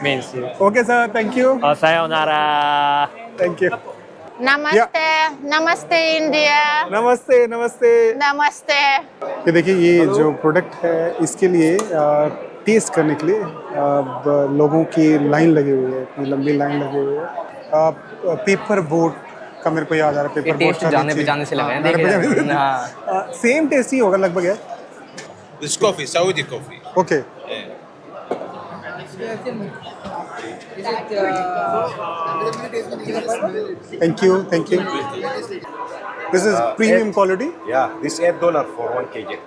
means you. Okay, sir. Thank you. Sayonara. Thank you. नमस्ते नमस्ते India नमस्ते नमस्ते। नमस्ते ये देखिए, ये जो प्रोडक्ट है इसके लिए टेस्ट करने के लिए लोगों की लाइन लगी हुई है, इतनी लंबी लाइन लगी हुई है। पेपर बोट का मेरे को याद आ रहा है। पेपर बोट टेस्ट जाने पहचाने से लग रहे हैं, देखे हाँ। सेम टेस्ट ही होगा लगभग है। This coffee, Saudi coffee. Okay. Thank you thank you. This is premium quality. Yeah, this $8 for 1 kg.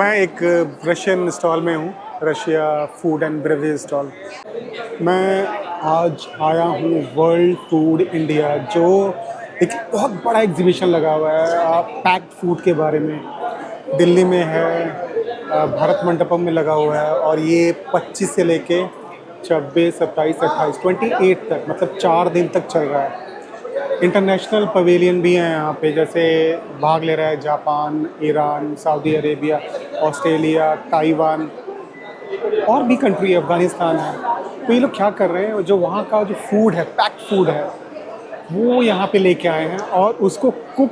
मैं एक रशियन स्टॉल में हूँ, Russia food and beverage stall. मैं आज आया हूँ वर्ल्ड फूड इंडिया, जो एक बहुत बड़ा एग्जीबिशन लगा हुआ है पैक्ड फूड के बारे में। दिल्ली में है, भारत मंडपम में लगा हुआ है, और ये 25 से लेके 26, 27, 28, 28 तक, मतलब 4 दिन तक चल रहा है। इंटरनेशनल पवेलियन भी हैं यहाँ पे, जैसे भाग ले रहा है Japan, Iran, Saudi Arabia, Australia, Taiwan और भी कंट्री, अफगानिस्तान है। तो ये लोग क्या कर रहे हैं, जो वहाँ का जो फूड है, पैक्ड फूड है, वो यहाँ पे लेके आए हैं और उसको कुक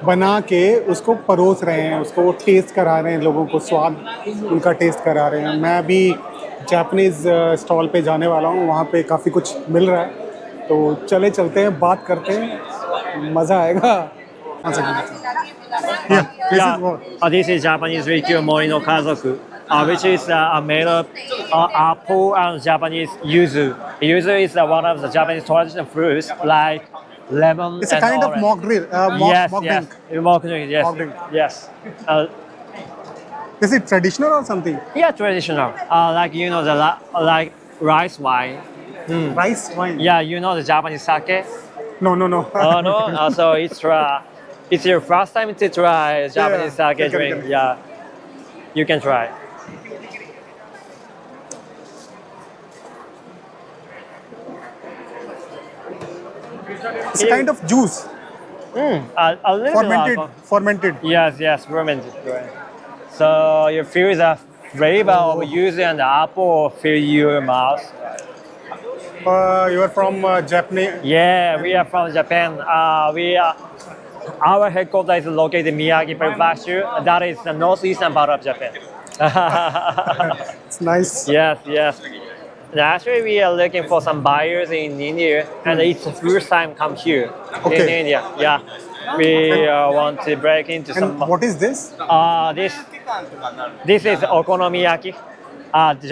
बना के उसको परोस रहे हैं, उसको टेस्ट करा रहे हैं, लोगों को स्वाद उनका टेस्ट करा रहे हैं। मैं अभी जापानीज़ स्टॉल पे जाने वाला हूँ, वहाँ पे काफ़ी कुछ मिल रहा है, तो चलते हैं, बात करते हैं, मज़ा आएगा। This is Japanese ritual Morino Kazoku, which is made of apple and Japanese yuzu. Yuzu is one of the Japanese traditional fruits, like lemon. It's a and kind orange. of mock drill, Yes, mock yes, drink. mock drink. Yes, Mock drink. yes. Is it traditional or something? Yeah, traditional. Like like rice wine. Rice wine? Yeah, you know the Japanese sake. No. Oh no, so it's your first time to try Japanese sake you can- drink. you can. Yeah, you can try. It's a kind of juice, A little fermented. alcohol. Fermented. Yes, fermented. Right. So you feel the flavor of yuzu and apple fill your mouth. You are from Japanese. Yeah, we are from Japan. Our headquarters is located in Miyagi Prefecture. That is the northeastern part of Japan. It's nice. Yes. And actually, we are looking for some buyers in India, and it's the first time come here in Okay. India. Yeah, we want to break into And some. what is this? This is okonomiyaki,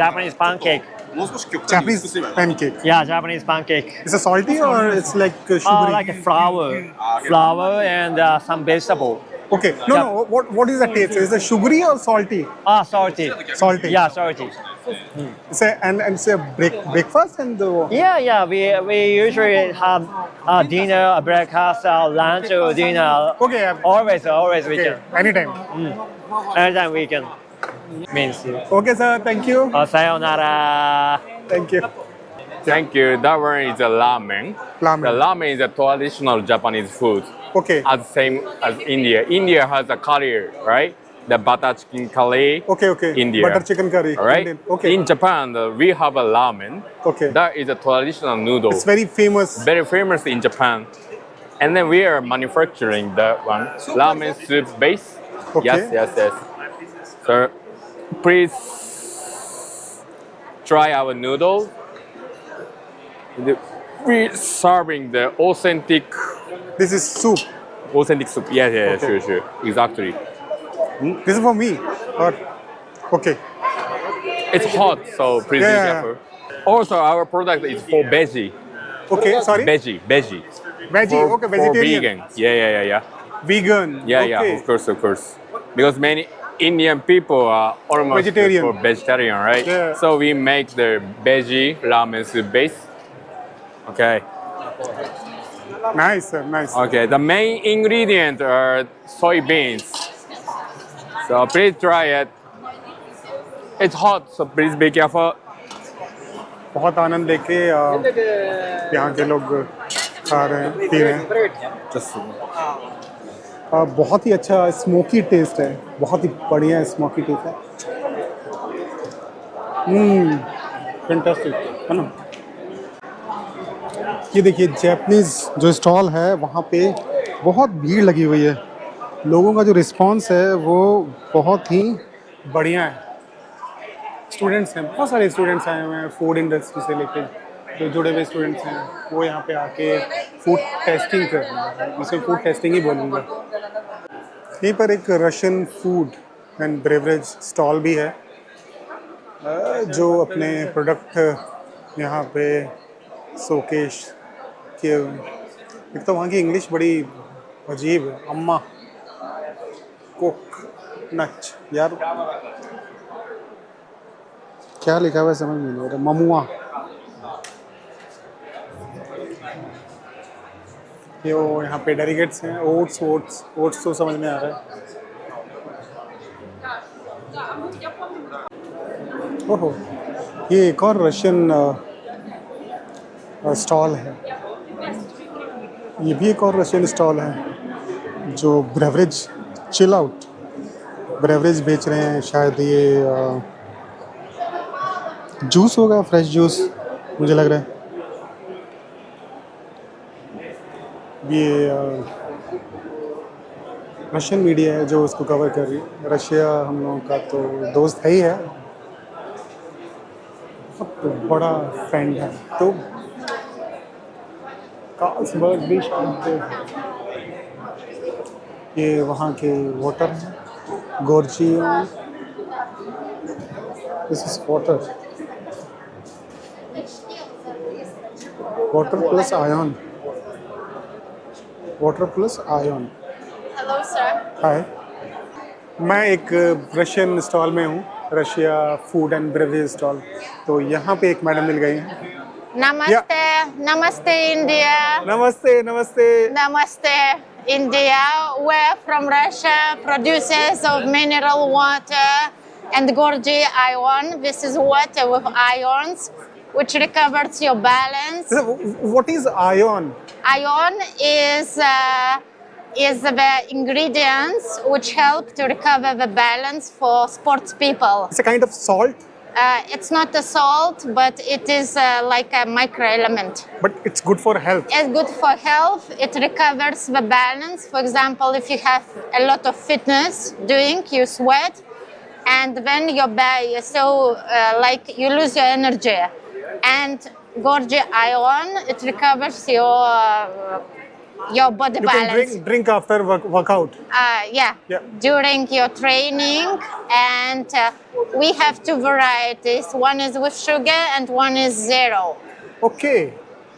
Japanese pancake. Japanese pancake. Yeah, Japanese pancake. Is it salty or it's like sugary? Like a flour and some vegetable. Okay. No. What is the taste? Is it sugary or salty? Salty. Salty. Yeah, salty. And it's a breakfast and the. Yeah. We usually have dinner, breakfast, lunch, or dinner. Okay. Always we Okay. can. Anytime. Anytime we can. Means you. Okay, sir. Thank you. Sayonara. Thank you. Thank you. That one is a ramen. Ramen. The ramen is a traditional Japanese food, Okay. as same as India. India has a curry, right? The butter chicken curry. Okay. India. Butter chicken curry. All right. Indian. Okay. In Japan, we have a ramen. Okay. That is a traditional noodle. It's very famous. Very famous in Japan. And then we are manufacturing that one. Ramen soup base. Okay. Yes. So please try our noodle. We're serving the authentic This is soup. soup. Yeah, Okay. sure. Exactly. This is for me. Or okay. It's hot, so please Yeah. be careful. Also, our product is for veggie. Okay. Sorry. Veggie. Veggie. Okay. For Vegetarian. vegan. Yeah. Vegan. Yeah, Okay. of course. Because many Indian people are almost Vegetarian. for vegetarian, right? Yeah. So we make the veggie ramen soup base. Okay. Nice, sir. Nice. Okay. The main ingredient are soybeans. So please try it. It's hot, so please be careful. बहुत आनंद लेके यहाँ के लोग खा रहे हैं, P रहे हैं। बहुत ही अच्छा स्मोकी टेस्ट है, बहुत ही बढ़िया स्मोकी टेस्ट है। फैंटास्टिक है ना। ये देखिए जैपनीज जो स्टॉल है वहाँ पे बहुत भीड़ लगी हुई है। लोगों का जो रिस्पांस है वो बहुत ही बढ़िया है। स्टूडेंट्स हैं, बहुत सारे स्टूडेंट्स आए हुए हैं फूड इंडस्ट्री से लेकर, जो जुड़े हुए स्टूडेंट्स हैं वो यहाँ पे आके फूड टेस्टिंग कर रहे हैं। इसे फूड टेस्टिंग ही बोलूँगा। यहीं पर एक Russian food and beverage stall भी है जो अपने प्रोडक्ट यहाँ पे शोकेश किए हुए हैं। एक तो वहाँ की इंग्लिश बड़ी अजीब है, अम्मा कोक नच यार क्या लिखा हुआ है समझ में नहीं आ रहा। ममुआ, ये वो यहाँ पे डेलीगेट्स हैं। ओट्स तो समझ में आ रहा है। ओहो, ये एक और रशियन स्टॉल है। ये भी एक और रशियन स्टॉल है जो ब्रेवरेज चिल आउट ब्रेवरेज बेच रहे हैं। शायद ये जूस होगा, फ्रेश जूस मुझे लग रहा है। ये रशियन मीडिया है जो उसको कवर कर रही है। रशिया हम लोगों का तो दोस्त है ही है, बहुत बड़ा फ्रेंड है। तो कार्लसबर्ग भी शायद ये वहाँ के वाटर हैं, गोर्जियन। This is water plus ion, water plus ion. Hello, sir. Hi, मैं एक रशियन स्टॉल में हूँ, Russia food and beverage stall. तो यहाँ पे एक मैडम मिल गई हैं। Namaste. Namaste, India. नमस्ते नमस्ते। Namaste, India. We're from Russia, producers of mineral water and Gorgi ion. This is water with ions, which recovers your balance. What is ion? Ion is the ingredients which help to recover the balance for sports people. It's a kind of salt, It's not a salt, but it is like a micro element. but it's good for health. It's good for health. It recovers the balance. For example, if you have a lot of fitness doing, you sweat, and then your body so like you lose your energy. And Gorgi ion, it recovers your body You can balance. drink after workout. Yeah. Yeah. During your training, and we have two varieties. One is with sugar, and one is zero. Okay.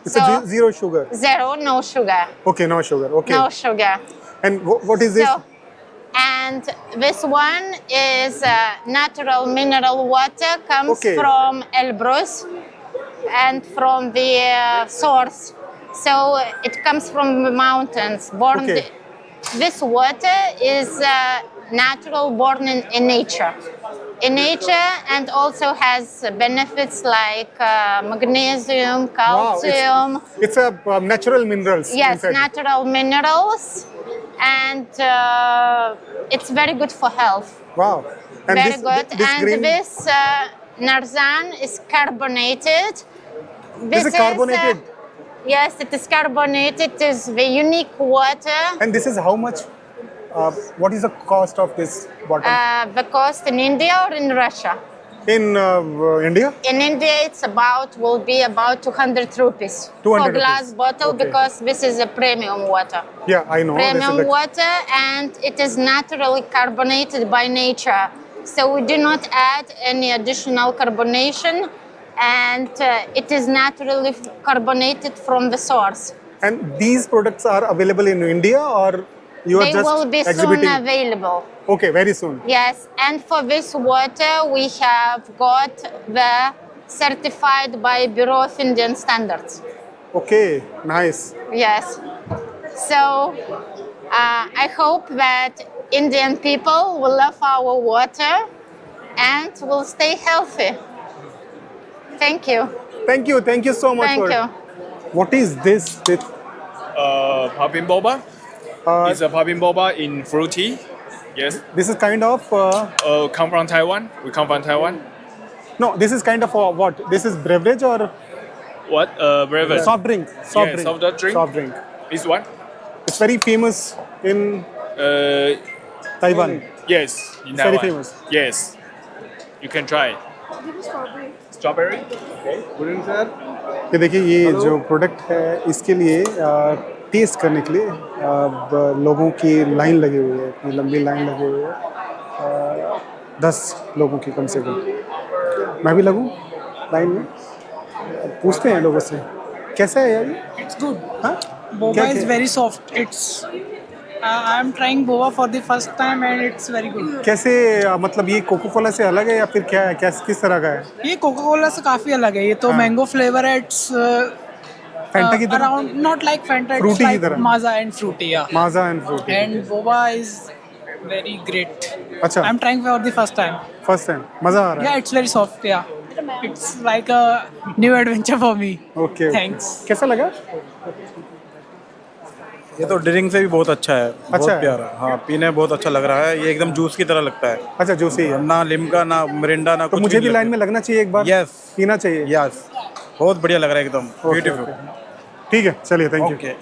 It's So- zero sugar. Zero, no sugar. Okay, no sugar. Okay. No sugar. And what is this? So, and this one is natural mineral water, comes Okay. from Elbrus and from the source. So it comes from the mountains. Okay. This water is natural, born in nature. In nature, and also has benefits like magnesium, Wow, calcium. it's a natural minerals. Yes, inside. natural minerals, and it's very good for health. Wow. And Very this, good. This And green, this Narzan is carbonated. This is carbonated? Yes, it is carbonated. It is the unique water. and this is how much? What is the cost of this bottle? The cost in India or in Russia? In India? In India, it's will be about 200 rupees 200 for glass rupees. bottle, Okay. because this is a premium water. Yeah, I know. This is Premium the- water, and it is naturally carbonated by nature. So we do not add any additional carbonation, and it is naturally carbonated from the source. And these products are available in India, or you are They just will be exhibiting? soon available. Okay, very soon. Yes, and for this water, we have got the certified by Bureau of Indian Standards. Okay, nice. Yes. So I hope that Indian people will love our water and will stay healthy. Thank you. Thank you so much. Thank for you. What is this? Popping boba. Uh, It's a popping boba in fruity. Yes. This is kind of Come from Taiwan. We come from Taiwan. No, this is kind of what? This is beverage or What? Brevet. soft drink? Yeah, soft drink. Soft drink. This one? It's very famous in Uh, Taiwan. yes. In It's very Taiwan. famous. Yes. You can try. Strawberry. ये देखिए ये जो product है इसके लिए test करने के लिए लोगों की लाइन लगी हुई है, इतनी लंबी लाइन लगी हुई है, 10 लोगों की कम से कम। मैं भी लगूं लाइन में? पूछते हैं लोगों से कैसा है यार ये? It's good. हाँ? Boba क्या- is क्या- very soft. I'm trying boba for the first time and it's very good. कैसे मतलब ये कोको कोला से अलग है या फिर क्या है, किस तरह का है? ये कोका कोला से काफी अलग है। ये तो मैंगो फ्लेवर है। It's फैंटा की तरह? around not like Fanta. Fruity It's की like तरह? Maaza and fruity. Yeah. Maaza and fruit. And boba is very great. अच्छा, I'm trying for the first time. First time मजा आ रहा Yeah, it's very soft. Yeah. It's like a new adventure for me. है। Okay, Thanks. कैसा लगा? ये तो drink से भी बहुत अच्छा है, अच्छा बहुत है। प्यारा। हाँ, पीने में बहुत अच्छा लग रहा है। ये एकदम जूस की तरह लगता है, अच्छा जूसी है। ना लिम्का ना मिरिंडा ना तो कुछ मुझे भी नहीं लाइन में लगना चाहिए एक बार? यस पीना चाहिए? यस, बहुत बढ़िया लग रहा है, एकदम ब्यूटीफुल। ठीक है, चलिए, थैंक यू। ओके,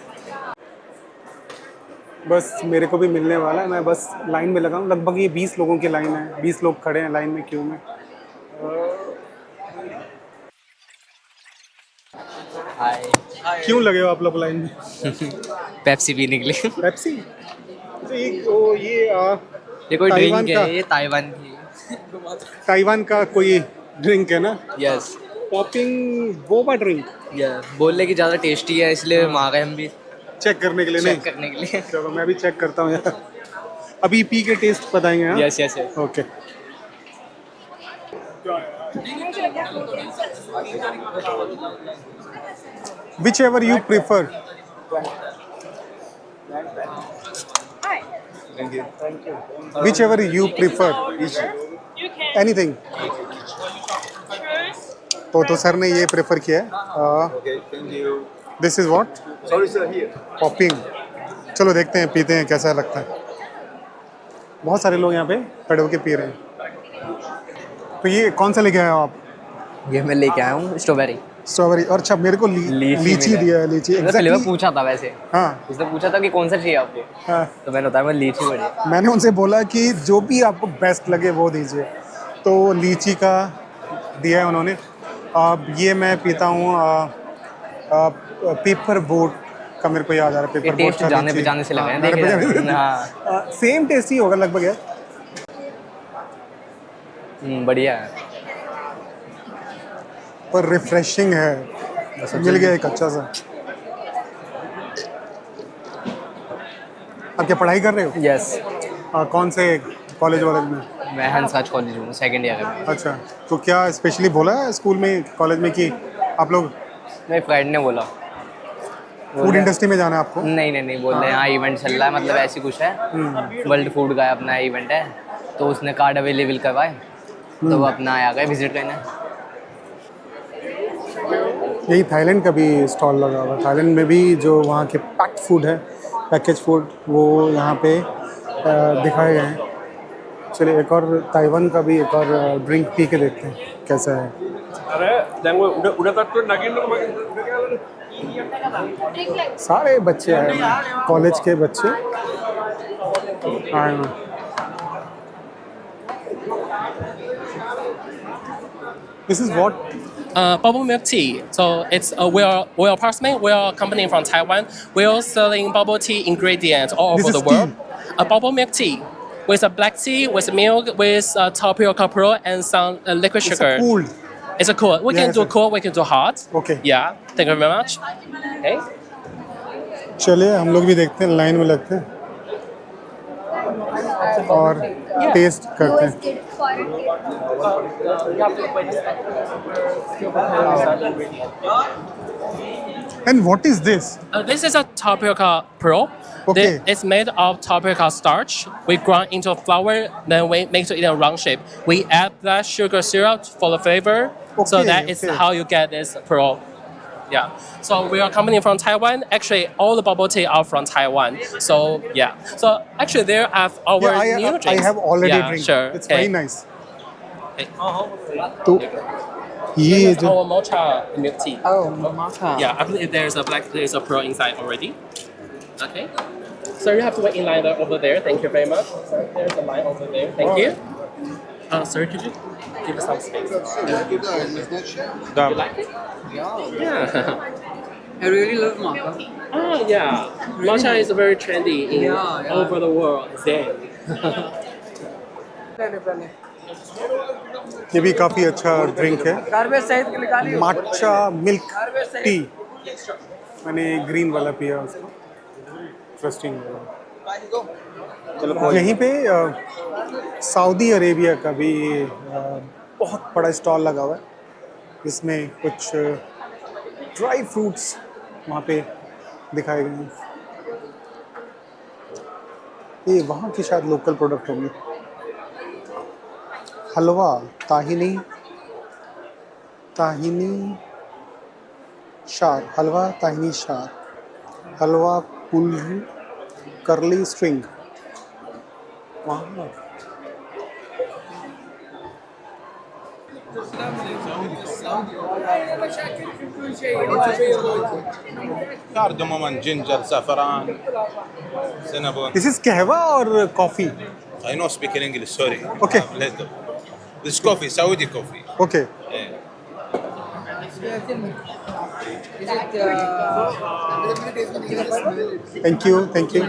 बस मेरे को भी मिलने वाला है, मैं बस लाइन में लगा हूँ। लगभग ये 20 लोगों की लाइन है, 20 लोग खड़े हैं लाइन में, क्यू में। हाय। क्यों लगे हो आप लोग लाइन में? पेप्सी पीने के लिए। पेप्सी? ये कोई ताइवान ड्रिंक का- है, ये ताइवान की। ताइवान का कोई ड्रिंक है ना? यस। Popping Boba drink. बोलने की ज़्यादा टेस्टी है इसलिए वहाँ गए हम भी चेक करने के लिए? चेक नहीं, करने के लिए। चलो मैं भी चेक करता हूँ यार। अभी पी के टेस्ट बताएंगे। हाँ, yes yes yes. Okay. Whichever you prefer. Whichever you prefer. Anything. तो सर ने ये प्रेफर किया है। This is what? पॉपिंग। चलो देखते हैं, पीते हैं कैसा लगता है। बहुत सारे लोग यहाँ पे खड़े होके पी रहे हैं। तो ये कौन सा लेके आए हो आप? ये मैं लेके आया हूँ स्ट्रॉबेरी। स्ट्रॉबेरी। और अच्छा, मेरे को लीची दिया है। लीची फ्लेवर एग्जैक्टली। पूछा था वैसे। हाँ उसने पूछा था कि कौन सा चाहिए आपको, हाँ, तो मैंने बताया मैं लीची बड़ी। मैंने उनसे बोला कि जो भी आपको बेस्ट लगे वो दीजिए, तो लीची का दिया है उन्होंने। अब ये मैं पीता हूँ पेपर बोट का, मेरे को याद आ रहा है। ये पेपर बोट टेस्ट जाने पहचाने से लगे हैं, देखे हाँ। सेम टेस्ट ही होगा लगभग यार। बढ़िया है पर रिफ्रेशिंग है। मिल गया एक अच्छा सा। आप क्या पढ़ाई कर रहे हो? यस। कौन से कॉलेज वॉलेज में? मैं हंसराज कॉलेज हूँ, सेकंड ईयर में। अच्छा, तो क्या स्पेशली बोला है स्कूल में, कॉलेज में कि आप लोग मेरे फ्रेंड ने बोला फूड इंडस्ट्री में जाना है आपको? नहीं बोल रहे हैं यहाँ इवेंट चल रहा है, मतलब ऐसी कुछ है। वर्ल्ड फूड का अपना इवेंट है, तो उसने कार्ड अवेलेबल करवाए, तो वो अपना आ गए विजिट करने। यही थाईलैंड का भी स्टॉल लगा हुआ है। थाईलैंड में भी जो वहाँ के पैक्ड फूड है, पैकेज फूड, वो यहाँ पे दिखाए गए हैं। चलिए एक और ताइवान का भी एक और ड्रिंक पी के देखते हैं कैसा है। सारे बच्चे आए हैं, कॉलेज के बच्चे आए हैं। This is what? Bubble milk tea. So it's we are Parksman. We are a company from Taiwan. We are selling bubble tea ingredients all This over is the world. A bubble milk tea with a black tea, with milk, with tapioca pearl and some liquid It's sugar. a cool. It's a cool. We can Yes, do yes. cool. We can do hot. Okay. Yeah. Thank you very much. Okay. चलिए हम लोग भी देखते हैं, line में लगते हैं और टेस्ट करते हैं। And what is this? This is a tapioca pearl. Okay. It's made of tapioca starch. We grind into flour, then we make it in a round shape. We add that sugar syrup for the flavor. So Okay, that is okay. how you get this pearl. Yeah. So we are coming from Taiwan. Actually, all the bubble tea are from Taiwan. So yeah. So actually, there are our Yeah, new I drinks. have already yeah, drink. Sure. It's okay. very nice. तो ये This is जो our matcha milk tea. Oh, matcha. Yeah, I believe there's a pearl inside already. Okay. So you have to wait in line over there. Thank you very much. So there's a line over there. Thank you. Sir, could you give us some space? You like it? Yeah. I really love matcha. Yeah. Matcha is very trendy over the world. It's there. ये भी काफ़ी अच्छा drink है, matcha milk tea. मैंने green वाला पिया उसको, interesting लगा। यहीं पे सऊदी अरेबिया का भी बहुत बड़ा स्टॉल लगा हुआ है, जिसमें कुछ ड्राई फ्रूट्स वहाँ पे दिखाए गए हैं। ये वहाँ की शायद लोकल प्रोडक्ट होंगे। हलवा ताहिनी शार, हलवा ताहिनी शार, हलवा कुल्हू करली स्ट्रिंग। वाह, cardamom, ginger, saffron, cinnamon. This is कहवा और coffee. I know speak in English, sorry. Okay. Later. This coffee, Saudi coffee. Okay, Yeah. Thank you, thank you.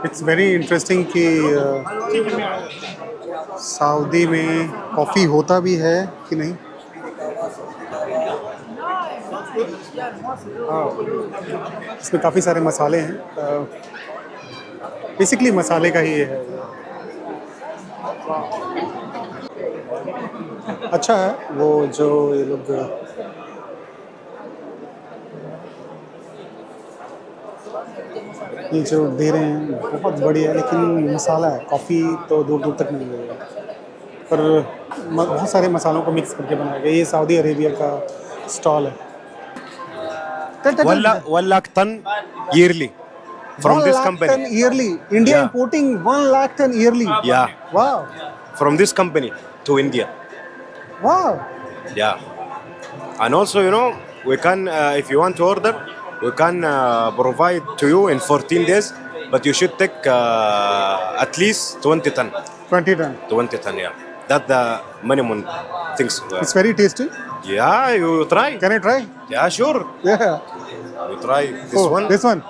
It's very interesting कि Saudi में coffee होता भी है कि नहीं। इसमें काफ़ी सारे मसाले हैं, बेसिकली मसाले का ही है। अच्छा है वो जो ये लोग ये जो दे रहे हैं बहुत बढ़िया है, लेकिन मसाला है, कॉफ़ी तो दूर दूर तक नहीं मिलेगा, पर बहुत सारे मसालों को मिक्स करके बनाया गया। ये सऊदी अरेबिया का स्टॉल है। 1 lakh ton yearly from 1 this lakh company. ton yearly. India Yeah. importing 1 lakh ton yearly. Yeah, Wow. from this company to India. Wow. Yeah, and also we can if you want to order, we can provide to you in 14 days, but you should take at least 20 ton. 20 ton. 20 ton, yeah. That's the minimum things. It's very tasty. Yeah, you try. Can I try? Yeah, sure. Yeah. You try this one. This one.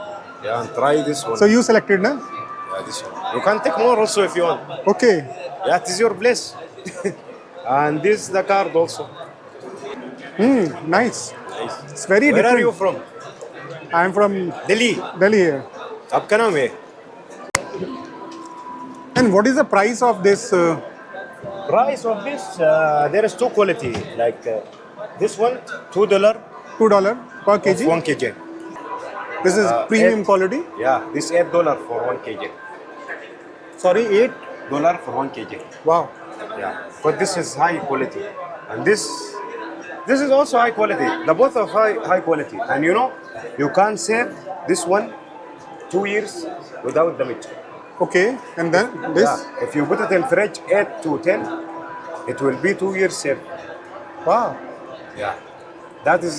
Yeah, and try this one. So you selected, na? Yeah, this one. You can take more also if you want. Okay. Yeah, it is your place. And this the card also. Nice. It's very Where different. are you from? I'm from Delhi. Delhi here. आपका नाम है? And what is the price of this? Price of this, there is two quality. Like this one, $2 $2 per of kg. 1 kg. This is premium 8 quality. Yeah, this $8 for 1 kg. Sorry, $8 for 1 kg. Wow. Yeah, but this is high quality, and this is also high quality. The both of high quality, and you can save this one 2 years without the meat. Okay. And then this. Yeah, if you put it in fridge 8 to 10, it will be 2 years safe. Wow. Yeah, that is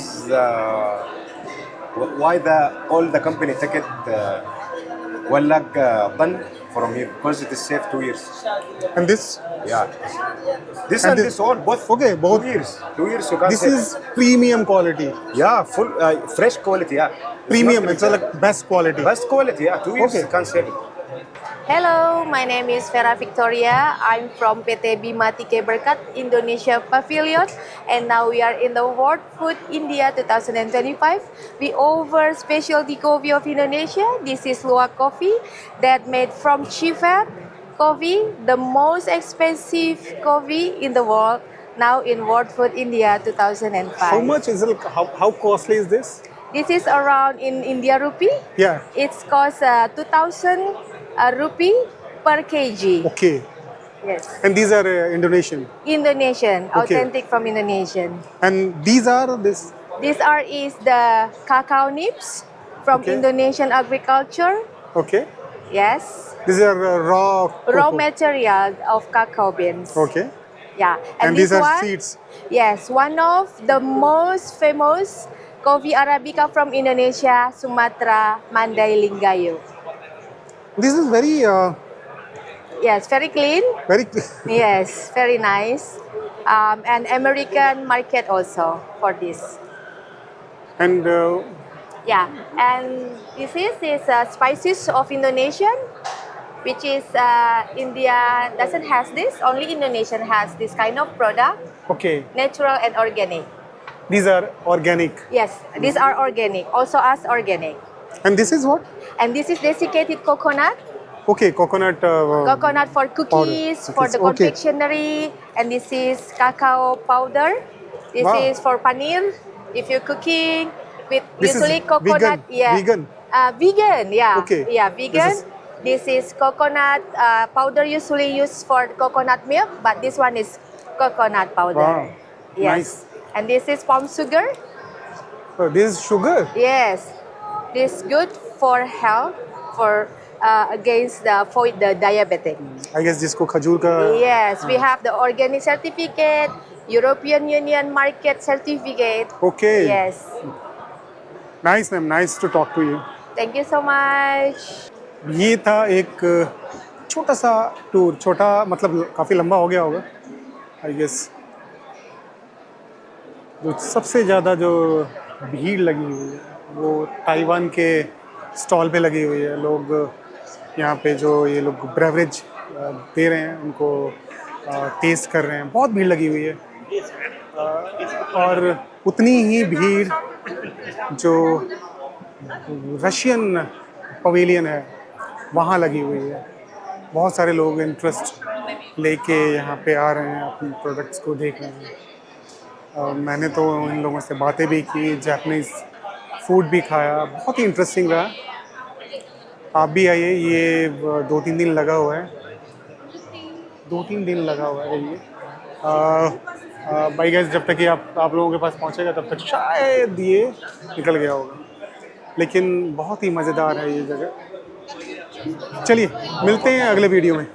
why all the company take it 1 lakh ton from here, because it is safe 2 years. And this. Yeah, this And and this- this all both. Okay, both. 2 years. 2 years you can This save. is premium quality. Yeah, full fresh quality. Yeah, Premium. not It's like best quality. best quality. Yeah, 2 years Okay. you can save it. Hello, my name is Vera Victoria. I'm from PT Bima Tike Berkat Indonesia Pavilion, and now we are in the World Food India 2025. We offer specialty coffee of Indonesia. This is Luwak coffee that made from Civet coffee, the most expensive coffee in the world. Now in World Food India 2005. How much is it? How costly is this? This is around in India rupee. Yeah. It's cost 2,000 rupee per kg. Okay. Yes. And these are Indonesian. Indonesian, Okay. authentic from Indonesian. And these are this. These is the cacao nibs from Okay. Indonesian agriculture. Okay. Yes, These are raw raw cocoa. material of cacao beans. Okay. Yeah, And this these are one, seeds. yes, one of the most famous coffee arabica from Indonesia, Sumatra, Mandailingayo. This is very, Yes, very clean. very. Yes, very nice. And American market also for this. And Yeah, and this is spices of Indonesian, which is India doesn't has this. Only Indonesian has this kind of product, okay, natural and organic. these are organic. Yes, these are organic. Also as organic. And this is what? And this is desiccated coconut. Okay, coconut. Coconut for cookies, for the Okay. confectionery, and this is cacao powder. This Wow. is for paneer. If you're cooking with This is usually coconut, vegan, yeah, vegan. Vegan, yeah, Okay. yeah, vegan. This This is coconut powder usually used for coconut milk, but this one is coconut powder. Wow. Yes. Nice. And this is palm sugar. This is sugar. Yes, this good for health, for against the avoid the diabetic. I guess जिसको खजूर का. Yes, we have the organic certificate, European Union market certificate. Okay. Yes. Nice, ma'am. Nice to talk to you. Thank you so much. ये था एक छोटा सा tour. छोटा मतलब काफ़ी लंबा हो गया होगा. I guess. जो सबसे ज़्यादा जो भीड़ लगी हुई है वो ताइवान के स्टॉल पे लगी हुई है. लोग यहाँ पे जो ये लोग ब्रेवरेज दे रहे हैं उनको टेस्ट कर रहे हैं. बहुत भीड़ लगी हुई है. और उतनी ही भीड़ जो रशियन पवेलियन है वहाँ लगी हुई है. बहुत सारे लोग इंटरेस्ट लेके यहाँ पे आ रहे हैं, अपने प्रोडक्ट्स को देख रहे हैं. मैंने तो इन लोगों से बातें भी की, जापानीज़ फूड भी खाया. बहुत ही इंटरेस्टिंग रहा. आप भी आइए. ये 2-3 दिन लगा हुआ है. 2-3 दिन लगा हुआ है ये. बाई गाइस जब तक कि आप लोगों के पास पहुंचेगा तब तक शायद ये निकल गया होगा. लेकिन बहुत ही मज़ेदार है ये जगह. चलिए मिलते हैं अगले वीडियो में.